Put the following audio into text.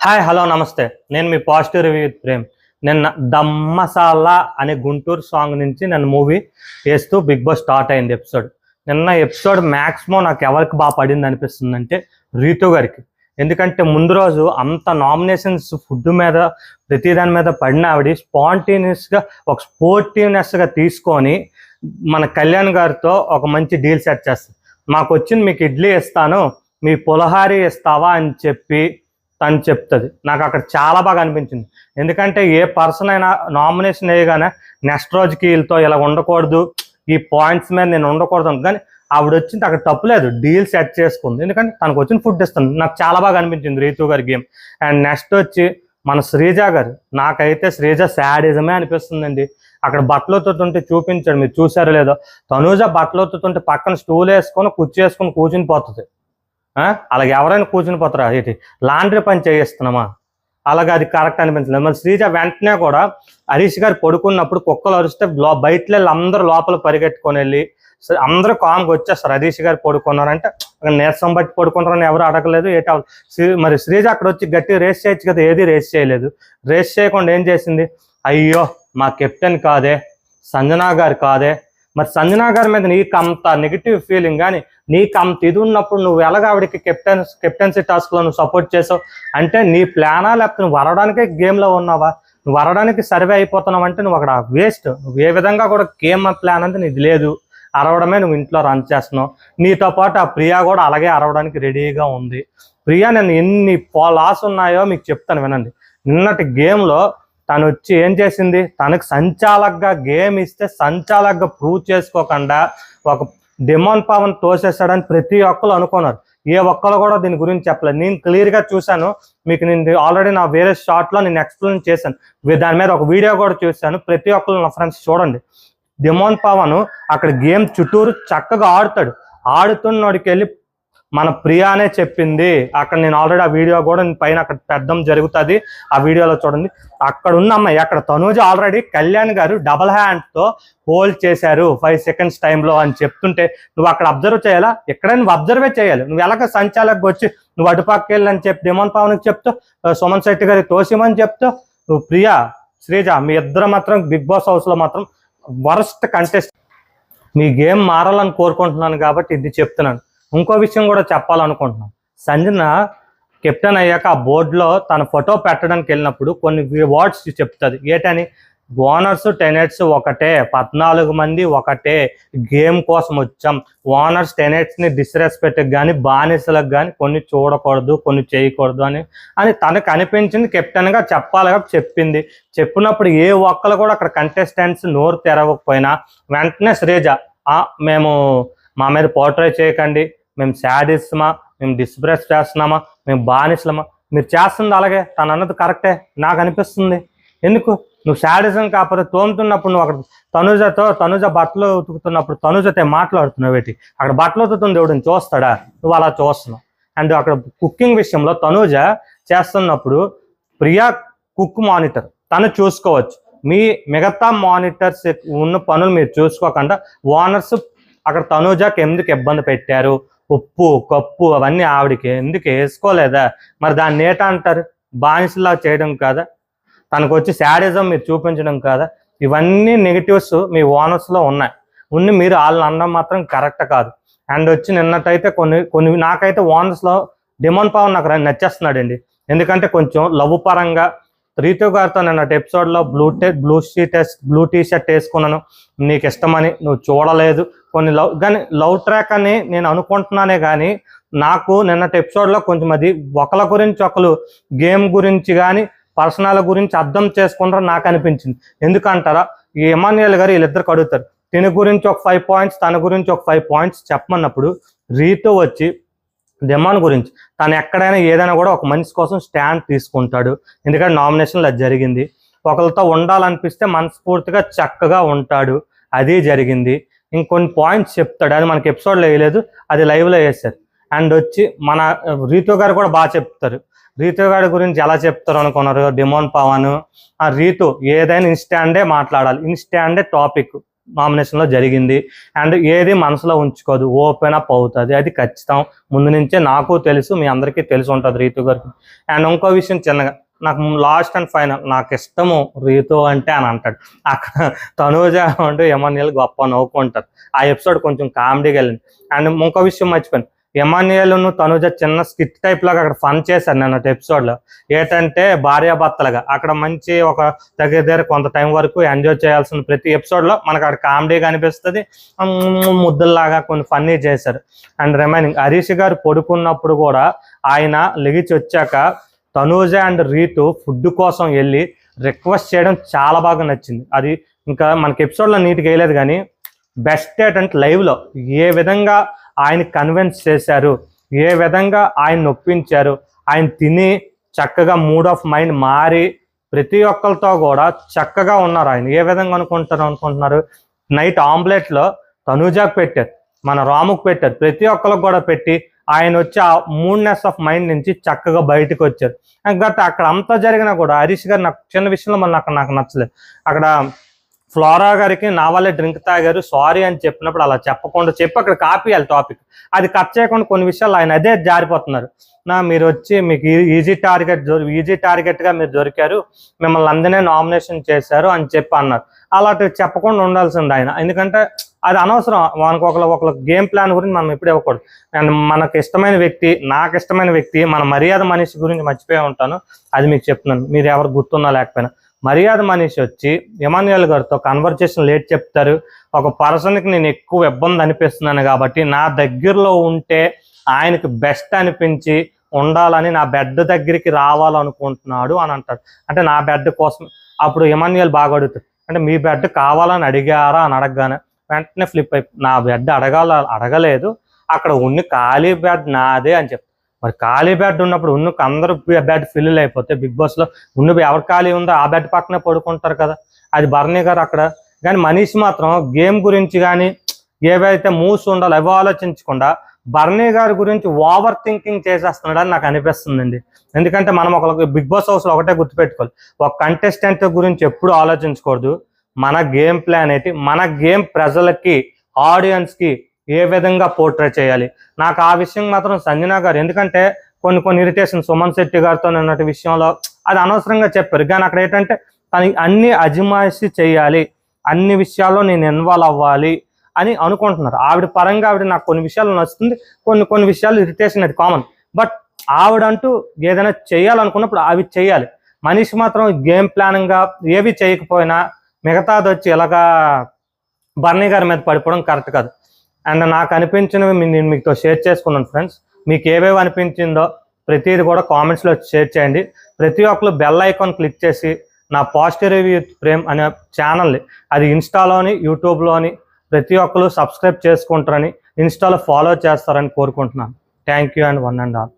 Hi hello నమస్తే. నేను మీ positive review with Prem. నిన్న దమ్ మసాలా అనే గుంటూరు సాంగ్ నుంచి నన్ను మూవీ వేస్తూ బిగ్ బాస్ స్టార్ట్ అయింది ఎపిసోడ్. నిన్న ఎపిసోడ్ మ్యాక్సిమం నాకు ఎవరికి బాగా పడింది అనిపిస్తుంది అంటే రీతు గారికి. ఎందుకంటే ముందు రోజు అంత నామినేషన్స్ ఫుడ్ మీద ప్రతి దాని మీద పడిన ఆవిడ స్పాంటేనియస్గా ఒక స్పోర్టివ్నెస్గా తీసుకొని మన కళ్యాణ్ గారితో ఒక మంచి డీల్ సెట్ చేస్తుంది. మాకు వచ్చింది మీకు ఇడ్లీ ఇస్తాను, మీ పులహారి ఇస్తావా అని చెప్పి తను చెప్తుంది. నాకు అక్కడ చాలా బాగా అనిపించింది. ఎందుకంటే ఏ పర్సన్ అయినా నామినేషన్ వేయగానే నెక్స్ట్ రోజుకి వీళ్ళతో ఇలా ఉండకూడదు, ఈ పాయింట్స్ మీద నేను ఉండకూడదు, కానీ ఆవిడ వచ్చింది అక్కడ తప్పులేదు, డీల్ సెట్ చేసుకుంది. ఎందుకంటే తనకు వచ్చిన ఫుడ్ ఇస్తుంది. నాకు చాలా బాగా అనిపించింది రీతు గారి గేమ్. అండ్ నెక్స్ట్ వచ్చి మన శ్రీజ గారు. నాకైతే శ్రీజ శాడిజమే అనిపిస్తుందండి. అక్కడ బట్టలు ఒత్తుతుంటే చూపించాడు, మీరు చూసారో లేదో. తనూజ బట్టలు ఒత్తుతుంటే పక్కన స్టూల్ వేసుకొని కుర్చీ వేసుకొని కూర్చుని పోతుంది. అలాగే ఎవరైనా కూర్చుని పోతారా? ఏంటి లాండ్రీ పని చేయిస్తున్నామా? అలాగే అది కరెక్ట్ అనిపించలేదు. మరి శ్రీజ వెంటనే కూడా హరీష్ గారు పడుకున్నప్పుడు కుక్కలు అరిస్తే బయట వెళ్ళి అందరూ లోపల పరిగెట్టుకొని వెళ్ళి అందరూ కామ్గా వచ్చేస్తారు. హరీష్ గారు పడుకున్నారంటే నీరసం బట్టి పడుకుంటారని ఎవరు అడగలేదు. మరి శ్రీజ అక్కడ వచ్చి గట్టి రేస్ చేయొచ్చు కదా, ఏది రేస్ చేయలేదు. రేస్ చేయకుండా ఏం చేసింది? అయ్యో మా కెప్టెన్ కాదే, సంజనా గారు కాదే. మరి సంజనా గారి మీద నీకు అంత నెగిటివ్ ఫీలింగ్ కానీ నీకు అంత ఇది ఉన్నప్పుడు నువ్వు ఎలాగ ఆవిడకి కెప్టెన్సీ టాస్క్లో నువ్వు సపోర్ట్ చేసావు అంటే నీ ప్లానా, లేకపోతే నువ్వు వరడానికే గేమ్లో ఉన్నావా? నువ్వు వరడానికి సర్వే అయిపోతున్నావు అంటే నువ్వు అక్కడ వేస్ట్. నువ్వు ఏ విధంగా కూడా గేమ్ ప్లాన్ అంటే నీది లేదు. అరవడమే నువ్వు ఇంట్లో రన్ చేస్తున్నావు. నీతో పాటు ఆ ప్రియా కూడా అలాగే అరవడానికి రెడీగా ఉంది. ప్రియా నేను ఎన్ని లాస్ ఉన్నాయో మీకు చెప్తాను వినండి. నిన్నటి గేమ్లో తను వచ్చి ఏం చేసింది? తనకు సంచాలకగా గేమ్ ఇస్తే సంచాలకగా ప్రూవ్ చేసుకోకుండా ఒక డిమాండ్ పవన్ తోసేస్తాడని ప్రతి ఒక్కరు అనుకున్నారు. ఏ ఒక్కరు కూడా దీని గురించి చెప్పలేదు. నేను క్లియర్గా చూశాను. మీకు నేను ఆల్రెడీ నా వేరే షార్ట్లో నేను ఎక్స్ప్లెయిన్ చేశాను. దాని మీద ఒక వీడియో కూడా చూశాను. ప్రతి ఒక్కరు నా ఫ్రెండ్స్ చూడండి. డిమాండ్ పవన్ అక్కడ గేమ్ చుట్టూరు చక్కగా ఆడుతాడు. ఆడుతున్నోడికి వెళ్ళి మన ప్రియానే చెప్పింది. అక్కడ నేను ఆల్రెడీ ఆ వీడియో కూడా పైన అక్కడ పెద్దం జరుగుతుంది, ఆ వీడియోలో చూడండి. అక్కడ ఉన్న అమ్మాయి అక్కడ తనూజ ఆల్రెడీ కళ్యాణ్ గారు డబల్ హ్యాండ్తో హోల్డ్ చేశారు 5 seconds టైంలో అని చెప్తుంటే నువ్వు అక్కడ అబ్జర్వ్ చేయాలా? ఎక్కడైనా నువ్వు అబ్జర్వే చేయాలి. నువ్వు ఎలాగ సంచాలకు వచ్చి నువ్వు అటుపక్కకి వెళ్ళి అని చెప్పి డిమాండ్ పవన్కి చెప్తూ, సుమన్ శెట్టి గారి తోసిమని చెప్తూ, నువ్వు ప్రియా శ్రీజ మీ ఇద్దరు మాత్రం బిగ్ బాస్ హౌస్లో మాత్రం వరస్ట్ కంటెస్ట్. మీ గేమ్ మారాలని కోరుకుంటున్నాను కాబట్టి ఇది చెప్తున్నాను. ఇంకో విషయం కూడా చెప్పాలనుకుంటున్నాను. సంజన కెప్టెన్ అయ్యాక ఆ బోర్డులో తన ఫోటో పెట్టడానికి వెళ్ళినప్పుడు కొన్ని వర్డ్స్ చెప్తుంది. ఏటని? ఓనర్స్ టెనెట్స్ ఒకటే, 14 మంది ఒకటే, గేమ్ కోసం వచ్చాం. ఓనర్స్ టెనెట్స్ని డిస్రెస్పెక్ట్ కానీ బానిసలకు కానీ కొన్ని చూడకూడదు, కొన్ని చేయకూడదు అని తనకు అనిపించింది. కెప్టెన్గా చెప్పాలిగా చెప్పింది. చెప్పినప్పుడు ఏ ఒక్కరు కూడా అక్కడ కంటెస్టెంట్స్ నోరు తెరవకపోయినా వెంటనే శ్రీజ మేము మా మీద పోర్ట్రే చేయకండి, మేము శాడిస్మా, మేము డిస్ప్రెస్ చేస్తున్నామా, మేము బానిసలమా, మీరు చేస్తుంది అలాగే తను అన్నది కరెక్టే నాకు అనిపిస్తుంది. ఎందుకు నువ్వు శాడిజం కాకపోతే తోముతున్నప్పుడు నువ్వు అక్కడ తనుజ బట్టలు ఉతుకుతున్నప్పుడు తనుజతో మాట్లాడుతున్నావు ఏంటి? అక్కడ బట్టలు ఉతుకుతుంది ఎవడిని చూస్తాడా? నువ్వు అలా చూస్తున్నావు. అండ్ అక్కడ కుకింగ్ విషయంలో తనుజ చేస్తున్నప్పుడు ప్రియా కుక్ మానిటర్ తను చూసుకోవచ్చు. మీ మిగతా మానిటర్స్ ఉన్న పనులు మీరు చూసుకోకుండా ఓనర్స్ అక్కడ తనూజకి ఎందుకు ఇబ్బంది పెట్టారు? ఉప్పు కప్పు అవన్నీ ఆవిడకి ఎందుకు వేసుకోలేదా? మరి దాన్ని ఏట అంటారు? బానిసలా చేయడం కాదా? తనకు వచ్చి శాడిజం మీరు చూపించడం కాదా? ఇవన్నీ నెగిటివ్స్ మీ ఓనర్స్లో ఉన్నాయి. మీరు వాళ్ళని అనడం మాత్రం కరెక్ట్ కాదు. అండ్ వచ్చి నిన్నటైతే కొన్ని నాకైతే ఓనర్స్లో డిమాండ్ పవన్ నాకు నచ్చేస్తున్నాడండి. ఎందుకంటే కొంచెం లవ్ పరంగా రీతు గారితో నిన్నటి ఎపిసోడ్లో బ్లూ టీ షర్ట్ వేసుకున్నాను, నీకు ఇష్టమని నువ్వు చూడలేదు. కొన్ని లవ్ ట్రాక్ అని నేను అనుకుంటున్నానే కానీ నాకు నిన్నటి ఎపిసోడ్లో కొంచెం అది ఒకళ్ళ గురించి ఒకరు గేమ్ గురించి కానీ పర్సనల్ గురించి అర్థం చేసుకుంటారని నాకు అనిపించింది. ఎందుకంటారా? ఈ ఎమాన్యుయల్ గారు వీళ్ళిద్దరికి అడుగుతారు, తిని గురించి ఒక 5 points, తన గురించి ఒక 5 points చెప్పమన్నప్పుడు రీతు వచ్చి డిమాండ్ గురించి తను ఎక్కడైనా ఏదైనా కూడా ఒక మనిషి కోసం స్టాండ్ తీసుకుంటాడు. ఎందుకంటే నామినేషన్లో అది జరిగింది. ఒకరితో ఉండాలనిపిస్తే మనస్ఫూర్తిగా చక్కగా ఉంటాడు, అది జరిగింది. ఇంకొన్ని పాయింట్స్ చెప్తాడు, అది మనకి ఎపిసోడ్లో వేయలేదు, అది లైవ్లో వేస్తారు. అండ్ వచ్చి మన రీతు గారు కూడా బాగా చెప్తారు. రీతు గారి గురించి ఎలా చెప్తారు అనుకున్నారు? డిమాండ్ పవన్ ఆ రీతు ఏదైనా ఇన్స్టాండే మాట్లాడాలి, ఇన్స్టాండే టాపిక్, నామినేషన్లో జరిగింది. అండ్ ఏది మనసులో ఉంచుకోదు, ఓపెన్ అప్ అవుతుంది, అది ఖచ్చితం. ముందు నుంచే నాకు తెలుసు, మీ అందరికీ తెలిసి ఉంటుంది రీతు గారికి. అండ్ ఇంకో విషయం చిన్నగా, నాకు లాస్ట్ అండ్ ఫైనల్ నాకు ఇష్టము రీతు అంటే అని అంటాడు. అక్కడ తనూజ అంటూ ఎమాన్యుయల్ గొప్ప నవ్వుకుంటారు. ఆ ఎపిసోడ్ కొంచెం కామెడీగా వెళ్ళింది. అండ్ ఇంకో విషయం మర్చిపోయాను, ఎమాన్యుయల్ను తనూజ చిన్న స్కిట్ టైప్ లాగా అక్కడ ఫన్ చేశారు నిన్నటి ఎపిసోడ్లో. ఏంటంటే భార్యాభర్తలుగా అక్కడ మంచి ఒక దగ్గర కొంత టైం వరకు ఎంజాయ్ చేయాల్సిన ప్రతి ఎపిసోడ్లో మనకు అక్కడ కామెడీగా అనిపిస్తుంది, ముద్దుల్లాగా కొన్ని ఫన్నీ చేశారు. అండ్ రిమైనింగ్ హరీష్ గారు పడుకున్నప్పుడు కూడా ఆయన లెగిచి వచ్చాక తనూజ అండ్ రీతు ఫుడ్ కోసం వెళ్ళి రిక్వెస్ట్ చేయడం చాలా బాగా నచ్చింది. అది ఇంకా మనకి ఎపిసోడ్లో నీట్గా వేయలేదు, కానీ బెస్ట్ ఏంటంటే లైవ్లో ఏ విధంగా ఆయన కన్విన్స్ చేశారు, ఏ విధంగా ఆయన నొప్పించారు, ఆయన తిని చక్కగా మూడ్ ఆఫ్ మైండ్ మారి ప్రతి ఒక్కరితో కూడా చక్కగా ఉన్నారు. ఆయన ఏ విధంగా అనుకుంటున్నారు, నైట్ ఆమ్లెట్లో తనూజాకు పెట్టారు, మన రాముకు పెట్టారు, ప్రతి ఒక్కరికి కూడా పెట్టి ఆయన వచ్చి ఆ మూడ్నెస్ ఆఫ్ మైండ్ నుంచి చక్కగా బయటకు వచ్చారు. గట్ అక్కడ అంతా జరిగినా కూడా హరీష్ గారు నాకు చిన్న విషయంలో మళ్ళీ నాకు నచ్చలేదు. అక్కడ ఫ్లోరా గారికి నా వల్లే డ్రింక్ తాగారు సారీ అని చెప్పినప్పుడు అలా చెప్పకుండా చెప్పి అక్కడ కాపీయాలి టాపిక్, అది కట్ చేయకుండా కొన్ని విషయాలు ఆయన అదే జారిపోతున్నారు. మీరు వచ్చి మీకు ఈజీ టార్గెట్గా మీరు దొరికారు, మిమ్మల్ని అందరినీ నామినేషన్ చేశారు అని చెప్పి అన్నారు. అలాంటివి చెప్పకుండా ఉండాల్సింది ఆయన, ఎందుకంటే అది అనవసరం. మనకు ఒకళ్ళ గేమ్ ప్లాన్ గురించి మనం ఎప్పుడు ఇవ్వకూడదు. అండ్ మనకు ఇష్టమైన వ్యక్తి, నాకు ఇష్టమైన వ్యక్తి, మన మర్యాద మనిషి గురించి మర్చిపోయి ఉంటాను, అది మీకు చెప్తున్నాను, మీరు ఎవరు గుర్తున్నా లేకపోయినా. మర్యాద మనిషి వచ్చి ఎమాన్యుయల్ గారితో కన్వర్జేషన్ లేట్ చెప్తారు. ఒక పర్సన్కి నేను ఎక్కువ ఇబ్బంది అనిపిస్తున్నాను కాబట్టి నా దగ్గరలో ఉంటే ఆయనకి బెస్ట్ అనిపించి ఉండాలని నా బెడ్ దగ్గరికి రావాలనుకుంటున్నాడు అని అంటాడు. అంటే నా బెడ్ కోసం. అప్పుడు ఎమాన్యుయల్ బాగా అడుగుతాడు, అంటే మీ బెడ్ కావాలని అడిగారా అని అడగగానే వెంటనే ఫ్లిప్ అయిపో, నా బెడ్ అడగలేదు, అక్కడ ఉన్న ఖాళీ బెడ్ నాదే అని చెప్తాను. మరి ఖాళీ బెడ్ ఉన్నప్పుడు అందరూ బెడ్ ఫిల్ అయిపోతే బిగ్ బాస్లో ఎవరు ఖాళీ ఉందో ఆ బెడ్ పక్కనే పడుకుంటారు కదా, అది భరణి గారు అక్కడ. కానీ మనిషి మాత్రం గేమ్ గురించి కానీ ఏవైతే మూవ్స్ ఉండాలో అవి ఆలోచించకుండా భరణి గారి గురించి ఓవర్ థింకింగ్ చేసేస్తున్నాడని నాకు అనిపిస్తుందండి. ఎందుకంటే మనం ఒక బిగ్ బాస్ హౌస్లో ఒకటే గుర్తుపెట్టుకోవాలి, ఒక కంటెస్టెంట్ గురించి ఎప్పుడు ఆలోచించకూడదు, మన గేమ్ ప్లాన్ ఏంటి, మన గేమ్ ప్రజలకి ఆడియన్స్కి ఏ విధంగా పోర్ట్రే చేయాలి. నాకు ఆ విషయం మాత్రం సంజన గారు, ఎందుకంటే కొన్ని ఇరిటేషన్ సుమన్ శెట్టి గారితో నిన్నటి విషయంలో అది అనవసరంగా చెప్పారు. కానీ అక్కడ ఏంటంటే తనకి అన్ని అజమాయిషి చేయాలి, అన్ని విషయాల్లో నేను ఇన్వాల్వ్ అవ్వాలి అని అనుకుంటున్నారు. ఆవిడ పరంగా ఆవిడ నాకు కొన్ని విషయాలు నచ్చుతుంది, కొన్ని విషయాలు ఇరిటేషన్, అది కామన్. బట్ ఆవిడంటూ ఏదైనా చేయాలనుకున్నప్పుడు అవి చేయాలి. మనిషి మాత్రం గేమ్ ప్లానింగ్గా ఏవి చేయకపోయినా మిగతాది వచ్చి ఇలాగా బర్నీ గారి మీద పడిపోవడం కరెక్ట్ కాదు. అండ్ నాకు అనిపించినవి నేను మీతో షేర్ చేసుకున్నాను ఫ్రెండ్స్. మీకు ఏవేవి అనిపించిందో ప్రతిదీ కూడా కామెంట్స్లో షేర్ చేయండి. ప్రతి ఒక్కరు బెల్ ఐకాన్ క్లిక్ చేసి నా పాజిటివ్ రివ్యూ విత్ ప్రేమ్ అనే ఛానల్ని, అది ఇన్స్టాలోని యూట్యూబ్లోని ప్రతి ఒక్కరు సబ్స్క్రైబ్ చేసుకుంటారని, ఇన్స్టాలో ఫాలో చేస్తారని కోరుకుంటున్నాను. Thank you and one and all.